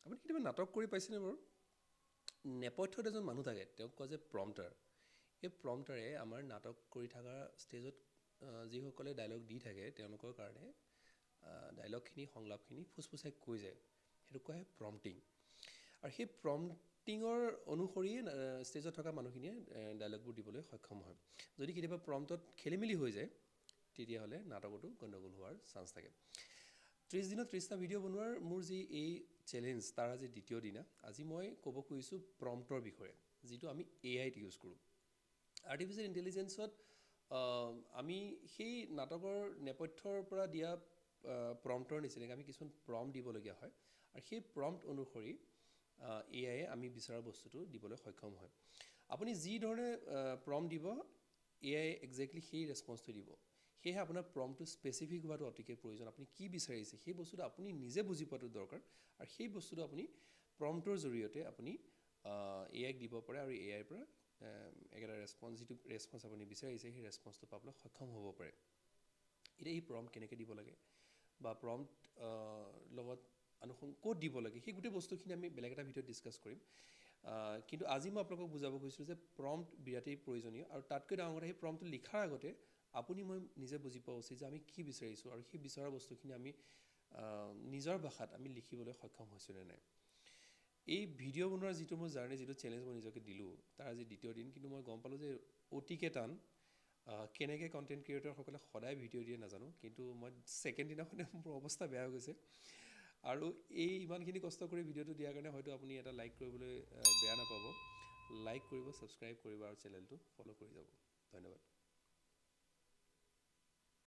আপুনি কেতিয়াবা নাটক কৰি পাইছেনে বাৰু? নেপথ্যত এজন মানুহ থাকে, তেওঁক কয় যে প্ৰম্পটাৰ। এই প্ৰম্পটাৰে আমাৰ নাটক কৰি থকা ষ্টেজত যিসকলে ডায়লগ দি থাকে তেওঁলোকৰ কাৰণে ডায়লগখিনি সংলাপখিনি ফুচফুচাই কৈ যায়, সেইটো কোৱা হয় প্ৰম্পটিং। আৰু সেই প্ৰম্পটিঙৰ অনুসৰি ষ্টেজত থকা মানুহখিনিয়ে ডায়লগবোৰ দিবলৈ সক্ষম হয়। যদি কেতিয়াবা প্ৰম্পটত খেলিমেলি হৈ যায় তেতিয়াহ'লে নাটকতো গণ্ডগোল হোৱাৰ চান্স থাকে। 30 দিনত 30টা ভিডিঅ' বনোৱাৰ মোৰ যি এই চেলেঞ্জ, তাৰ আজি দ্বিতীয় দিনা। আজি মই ক'ব খুজিছোঁ প্ৰম্পটৰ বিষয়ে, যিটো আমি AIত ইউজ কৰোঁ। আৰ্টিফিচিয়েল ইণ্টেলিজেঞ্চত আমি সেই নাটকৰ নেপথ্যৰ পৰা দিয়া প্ৰম্পটৰ নিচিনাকৈ আমি কিছুমান প্ৰম্পট দিবলগীয়া হয়, আৰু সেই প্ৰম্পট অনুসৰি AIয়ে আমি বিচৰা বস্তুটো দিবলৈ সক্ষম হয়। আপুনি যি ধৰণে প্ৰম্পট দিব, AIয়ে একজেক্টলি সেই ৰেছপন্সটো দিব। সেয়েহে আপোনাৰ প্ৰম্পটটো স্পেচিফিক হোৱাটো অতিকৈ প্ৰয়োজন। আপুনি কি বিচাৰিছে সেই বস্তুটো আপুনি নিজে বুজি পোৱাটো দৰকাৰ, আৰু সেই বস্তুটো আপুনি প্ৰম্পটৰ জৰিয়তে আপুনি AIক দিব পাৰে, আৰু AIৰ পৰা একেটা ৰেছপন্স, যিটো ৰেছপন্স আপুনি বিচাৰিছে সেই ৰেছপন্সটো পাবলৈ সক্ষম হ'ব পাৰে। এতিয়া এই প্ৰম্পট কেনেকৈ দিব লাগে বা প্ৰম্পট লগত ক'ত দিব লাগে, সেই গোটেই বস্তুখিনি আমি বেলেগ এটা ভিডিঅ'ত ডিছকাছ কৰিম। কিন্তু আজি মই আপোনালোকক বুজাব খুজিছোঁ যে প্ৰম্পট বিৰাটেই প্ৰয়োজনীয়, আৰু তাতকৈ ডাঙৰ কথা, সেই প্ৰম্পটটো লিখাৰ আগতে আপুনি মই নিজে বুজি পোৱা উচিত যে আমি কি বিচাৰিছোঁ, আৰু সেই বিচৰা বস্তুখিনি আমি নিজৰ ভাষাত আমি লিখিবলৈ সক্ষম হৈছোঁ নে নাই। এই ভিডিঅ' বনোৱাৰ যিটো মোৰ জাৰ্ণি, যিটো চেলেঞ্জ মই নিজকে দিলোঁ, তাৰ আজি দ্বিতীয় দিন। কিন্তু মই গম পালোঁ যে অতিকৈ টান। কেনেকৈ কণ্টেণ্ট ক্ৰিয়েটৰসকলে সদায় ভিডিঅ' দিয়ে নাজানো, কিন্তু মই ছেকেণ্ড দিনাখনে মোৰ অৱস্থা বেয়া হৈ গৈছে। আৰু এই ইমানখিনি কষ্ট কৰি ভিডিঅ'টো দিয়াৰ কাৰণে হয়তো আপুনি এটা লাইক কৰিবলৈ বেয়া নাপাব। লাইক কৰিব, ছাবস্ক্ৰাইব কৰিব, আৰু চেনেলটো ফ'ল' কৰি যাব। ধন্যবাদ।